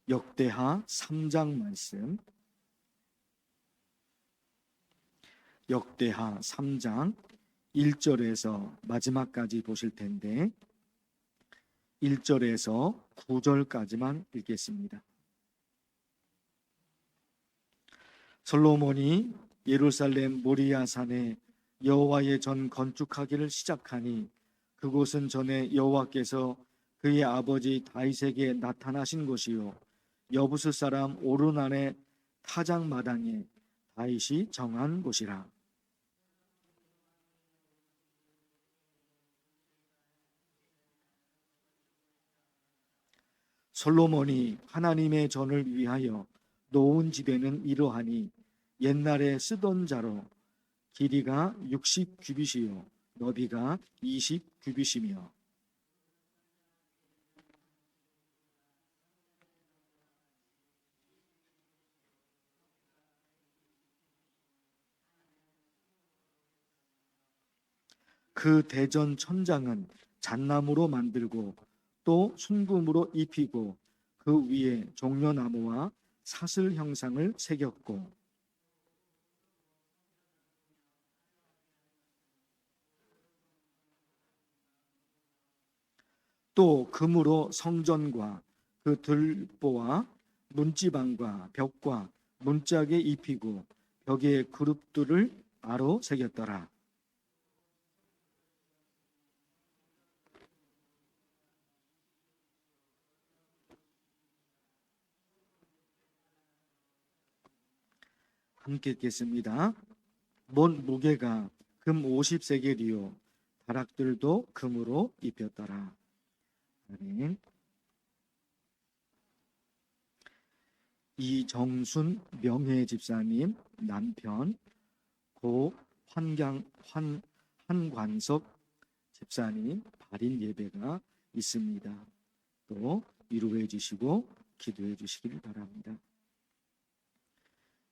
역대하 3장 말씀, 역대하 3장 1절에서 마지막까지 보실 텐데 1절에서 9절까지만 읽겠습니다. 솔로몬이 예루살렘 모리아 산에 여호와의 전 건축하기를 시작하니 그곳은 전에 여호와께서 그의 아버지 다윗에게 나타나신 곳이요 여부스 사람 오르난의 타작 마당에 다윗이 정한 곳이라. 솔로몬이 하나님의 전을 위하여 놓은 지대는 이러하니 옛날에 쓰던 자로 길이가 60규빗이요 너비가 20규빗이며 그 대전 천장은 잣나무로 만들고 또 순금으로 입히고 그 위에 종려나무와 사슬 형상을 새겼고 또 금으로 성전과 그 들보와 문지방과 벽과 문짝에 입히고 벽에 그룹들을 아로 새겼더라. 함께 읽겠습니다. 몬 무게가 금 50세겔이요 다락들도 금으로 입혔더라. 아멘. 이정순 명예 집사님 남편 고 한관석 집사님 발인 예배가 있습니다. 또 위로해 주시고 기도해 주시길 바랍니다.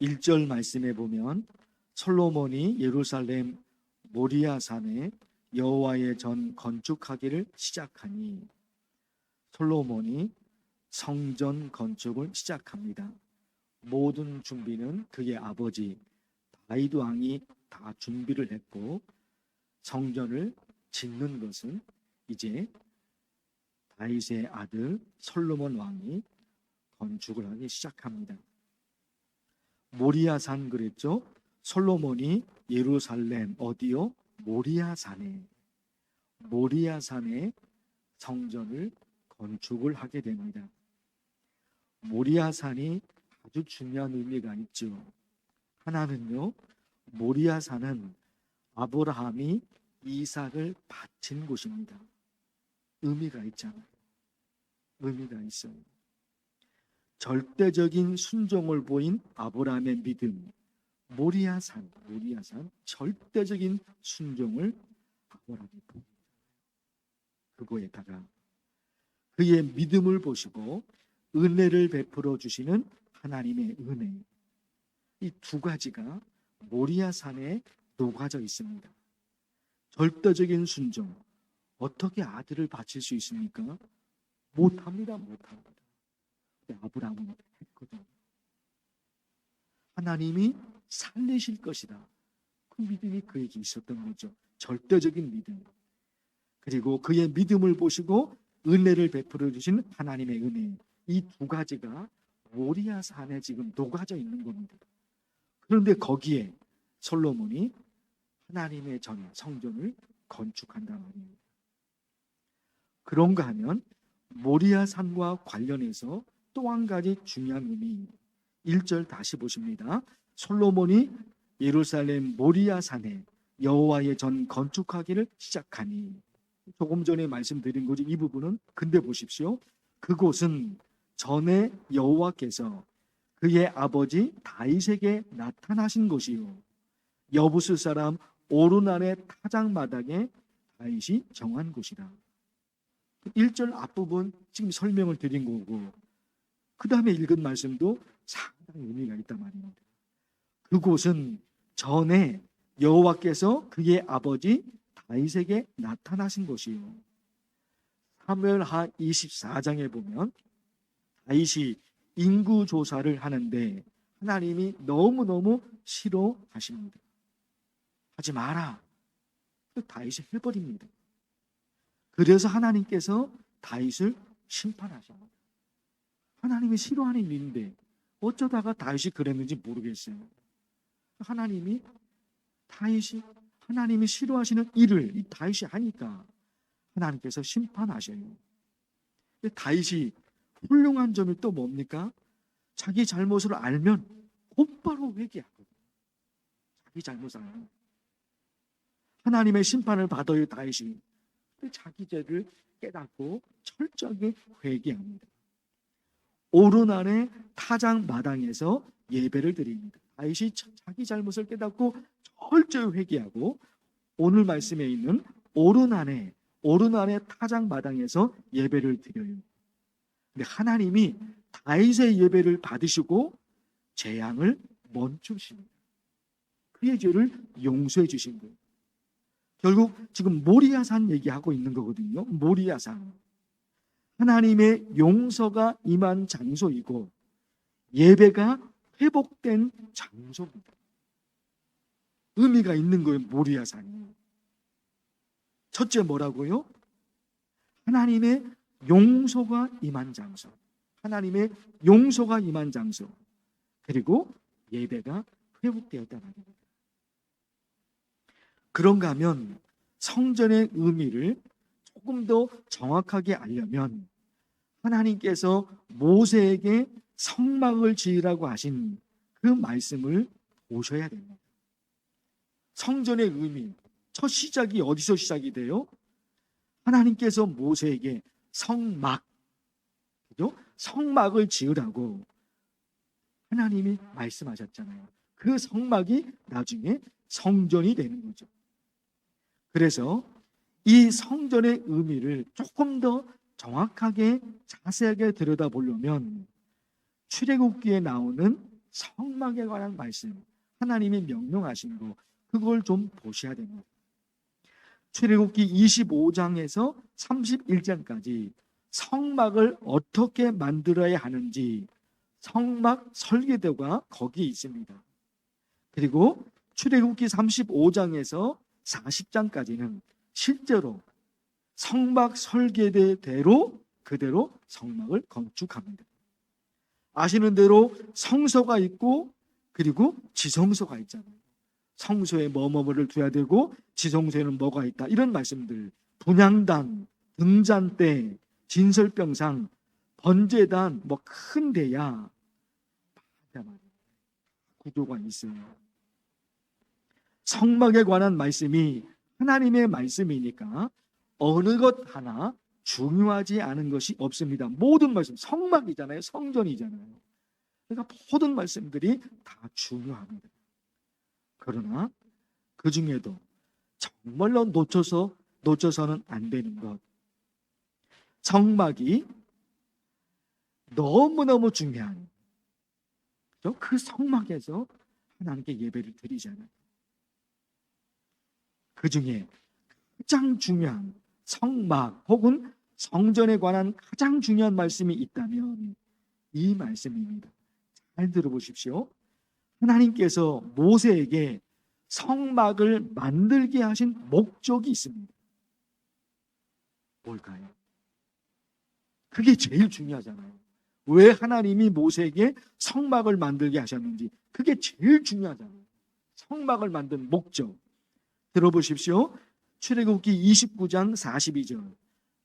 1절 말씀에 보면 솔로몬이 예루살렘 모리아 산에 여호와의 전 건축하기를 시작하니 솔로몬이 성전 건축을 시작합니다. 모든 준비는 그의 아버지 다윗 왕이 다 준비를 했고 성전을 짓는 것은 이제 다윗의 아들 솔로몬 왕이 건축을 하기 시작합니다. 모리아산 그랬죠? 솔로몬이 예루살렘 어디요? 모리아산에 성전을 건축을 하게 됩니다. 모리아산이 아주 중요한 의미가 있죠. 하나는요, 모리아산은 아브라함이 이삭을 바친 곳입니다. 의미가 있잖아요. 의미가 있어요. 절대적인 순종을 보인 아브라함의 믿음, 모리아산 절대적인 순종을 아브라함이 보입니다. 그거에다가 그의 믿음을 보시고 은혜를 베풀어 주시는 하나님의 은혜, 이 두 가지가 모리아산에 녹아져 있습니다. 절대적인 순종, 어떻게 아들을 바칠 수 있습니까? 못합니다. 아브라함은 했거든요. 하나님이 살리실 것이다. 그 믿음이 그에게 있었던 거죠. 절대적인 믿음. 그리고 그의 믿음을 보시고 은혜를 베풀어 주신 하나님의 은혜. 이 두 가지가 모리아산에 지금 녹아져 있는 겁니다. 그런데 거기에 솔로몬이 하나님의 전 성전을 건축한단 말이에요. 그런가 하면 모리아산과 관련해서 또 한 가지 중요한 의미, 1절 다시 보십니다. 솔로몬이 예루살렘 모리아산에 여호와의 전 건축하기를 시작하니, 조금 전에 말씀드린 거지 이 부분은. 근데 보십시오. 그곳은 전에 여호와께서 그의 아버지 다윗에게 나타나신 곳이요 여부스 사람 오르난의 타작 마당에 다윗이 정한 곳이라. 1절 앞부분 지금 설명을 드린 거고 그 다음에 읽은 말씀도 상당히 의미가 있단 말입니다. 그곳은 전에 여호와께서 그의 아버지 다윗에게 나타나신 곳이요 사무엘하 24장에 보면 다윗이 인구 조사를 하는데 하나님이 너무너무 싫어하십니다. 하지 마라. 다윗이 해버립니다. 그래서 하나님께서 다윗을 심판하십니다. 하나님이 싫어하는 일인데 어쩌다가 다윗이 그랬는지 모르겠어요. 하나님이 싫어하시는 일을 이 다윗이 하니까 하나님께서 심판하셔요. 근데 다윗이 훌륭한 점이 또 뭡니까? 자기 잘못을 알면 곧바로 회개하거든요. 자기 잘못을 알면. 하나님의 심판을 받아요, 다윗이. 자기 죄를 깨닫고 철저하게 회개합니다. 오르난의 타작 마당에서 예배를 드립니다. 다윗이 자기 잘못을 깨닫고 철저히 회개하고 오늘 말씀에 있는 오르난의 타작 마당에서 예배를 드려요. 근데 하나님이 다윗의 예배를 받으시고 재앙을 멈추십니다. 그의 죄를 용서해 주신 거예요. 결국 지금 모리아산 얘기하고 있는 거거든요. 모리아산. 하나님의 용서가 임한 장소이고 예배가 회복된 장소입니다. 의미가 있는 거예요, 모리아산이. 첫째 뭐라고요? 하나님의 용서가 임한 장소. 하나님의 용서가 임한 장소. 그리고 예배가 회복되었다는 겁니다. 그런가 하면 성전의 의미를 조금 더 정확하게 알려면 하나님께서 모세에게 성막을 지으라고 하신 그 말씀을 보셔야 됩니다. 성전의 의미, 첫 시작이 어디서 시작이 돼요? 하나님께서 모세에게 성막을 지으라고 하나님이 말씀하셨잖아요. 그 성막이 나중에 성전이 되는 거죠. 그래서 이 성전의 의미를 조금 더 정확하게 자세하게 들여다보려면 출애굽기에 나오는 성막에 관한 말씀, 하나님이 명령하신 거, 그걸 좀 보셔야 됩니다. 출애굽기 25장에서 31장까지 성막을 어떻게 만들어야 하는지 성막 설계도가 거기에 있습니다. 그리고 출애굽기 35장에서 40장까지는 실제로 성막 설계대로 그대로 성막을 건축합니다. 아시는 대로 성소가 있고 그리고 지성소가 있잖아요. 성소에 뭐뭐를 둬야 되고 지성소에는 뭐가 있다, 이런 말씀들. 분향단, 등잔대, 진설병상, 번제단, 뭐 큰 데야 구조가 있어요. 성막에 관한 말씀이 하나님의 말씀이니까 어느 것 하나 중요하지 않은 것이 없습니다. 모든 말씀, 성막이잖아요. 성전이잖아요. 그러니까 모든 말씀들이 다 중요합니다. 그러나 그 중에도 정말로 놓쳐서는 안 되는 것, 성막이 너무너무 중요한 그 성막에서 하나님께 예배를 드리잖아요. 그 중에 가장 중요한 성막 혹은 성전에 관한 가장 중요한 말씀이 있다면 이 말씀입니다. 잘 들어보십시오. 하나님께서 모세에게 성막을 만들게 하신 목적이 있습니다. 뭘까요? 그게 제일 중요하잖아요. 왜 하나님이 모세에게 성막을 만들게 하셨는지, 그게 제일 중요하잖아요. 성막을 만든 목적. 들어보십시오. 출애굽기 29장 42절.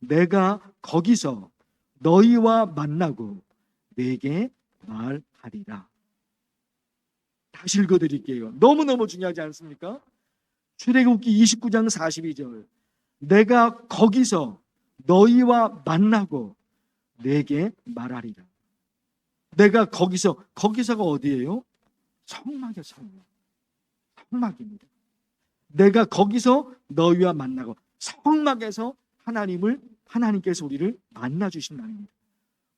내가 거기서 너희와 만나고 내게 말하리라. 다시 읽어드릴게요. 너무너무 중요하지 않습니까? 출애굽기 29장 42절. 내가 거기서 너희와 만나고 내게 말하리라. 내가 거기서가 어디예요? 성막이요, 성막. 성막입니다. 내가 거기서 너희와 만나고, 성막에서 하나님께서 우리를 만나 주신다는 겁니다.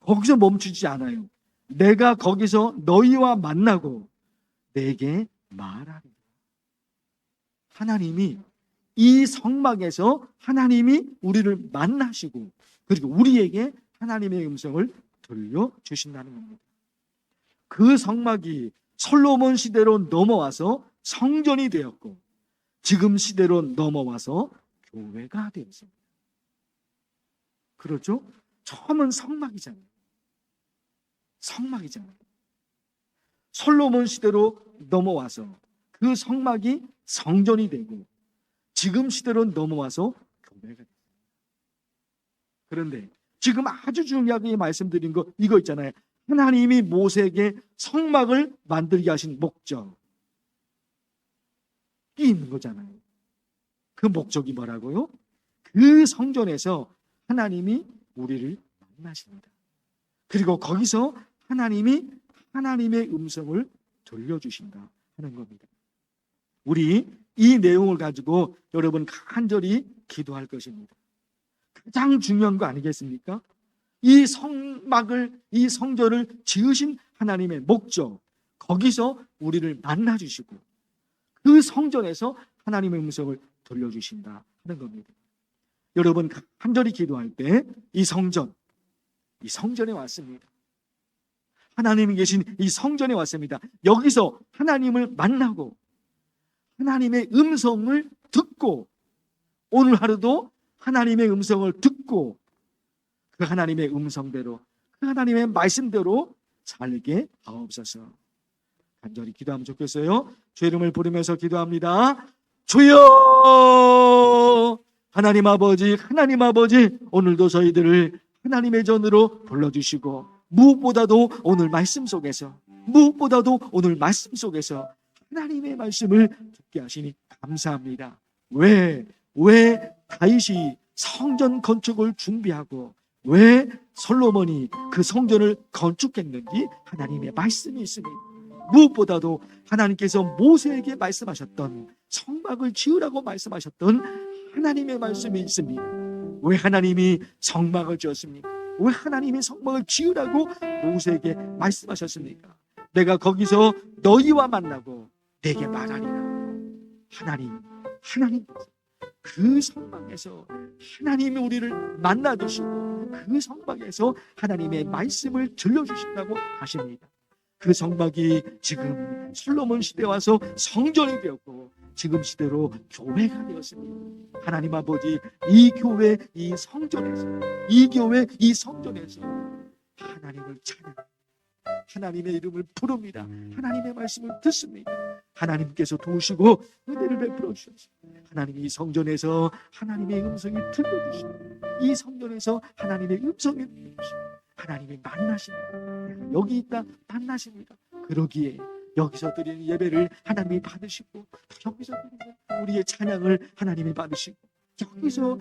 거기서 멈추지 않아요. 내가 거기서 너희와 만나고 내게 말하리라. 하나님이 이 성막에서 하나님이 우리를 만나시고 그리고 우리에게 하나님의 음성을 들려주신다는 겁니다. 그 성막이 솔로몬 시대로 넘어와서 성전이 되었고, 지금 시대로 넘어와서 교회가 되었습니다. 그렇죠? 처음은 성막이잖아요. 성막이잖아요. 솔로몬 시대로 넘어와서 그 성막이 성전이 되고, 지금 시대로 넘어와서 교회가 됐어요. 그런데 지금 아주 중요하게 말씀드린 거 이거 있잖아요. 하나님이 모세에게 성막을 만들게 하신 목적이 있는 거잖아요. 그 목적이 뭐라고요? 그 성전에서 하나님이 우리를 만나십니다. 그리고 거기서 하나님이 하나님의 음성을 들려주신다 하는 겁니다. 우리 이 내용을 가지고 여러분 간절히 기도할 것입니다. 가장 중요한 거 아니겠습니까? 이 성막을, 이 성전을 지으신 하나님의 목적, 거기서 우리를 만나주시고 그 성전에서 하나님의 음성을 들려주신다 하는 겁니다. 여러분 간절히 기도할 때 이 성전에 왔습니다. 하나님이 계신 이 성전에 왔습니다. 여기서 하나님을 만나고 하나님의 음성을 듣고, 오늘 하루도 하나님의 음성을 듣고 그 하나님의 음성대로, 그 하나님의 말씀대로 살게 하옵소서. 간절히 기도하면 좋겠어요. 주의 이름을 부르면서 기도합니다. 주여, 하나님 아버지, 오늘도 저희들을 하나님의 전으로 불러주시고, 무엇보다도 오늘 말씀 속에서 하나님의 말씀을 듣게 하시니 감사합니다. 왜 다윗이 성전 건축을 준비하고 왜 솔로몬이 그 성전을 건축했는지 하나님의 말씀이 있습니다. 무엇보다도 하나님께서 모세에게 말씀하셨던, 성막을 지으라고 말씀하셨던 하나님의 말씀이 있습니다. 왜 하나님이 성막을 지었습니까? 왜 하나님이 성막을 지으라고 모세에게 말씀하셨습니까? 내가 거기서 너희와 만나고 내게 말하리라. 하나님 그 성막에서 하나님이 우리를 만나주시고 그 성막에서 하나님의 말씀을 들려주신다고 하십니다. 그 성막이 지금 솔로몬 시대에 와서 성전이 되었고 지금 시대로 교회가 되었습니다. 하나님 아버지, 이 교회, 이 성전에서 하나님을 찬양, 하나님의 이름을 부릅니다. 하나님의 말씀을 듣습니다. 하나님께서 도우시고 은혜를 베풀어 주셔서 하나님이 이 성전에서 하나님의 음성이 들려주시고, 이 성전에서 하나님의 음성이 들려주시고 하나님이 만나십니다. 여기 있다 만나십니다. 그러기에 여기서 드리는 예배를 하나님이 받으시고, 여기서 드리는 우리의 찬양을 하나님이 받으시고, 여기서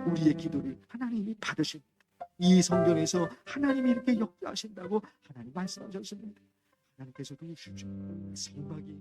우리의 기도를 하나님이 받으십니다. 이 성전에서 하나님이 이렇게 역사하신다고 하나님 말씀하셨습니다. 하나님께서 도우십시오. 성막이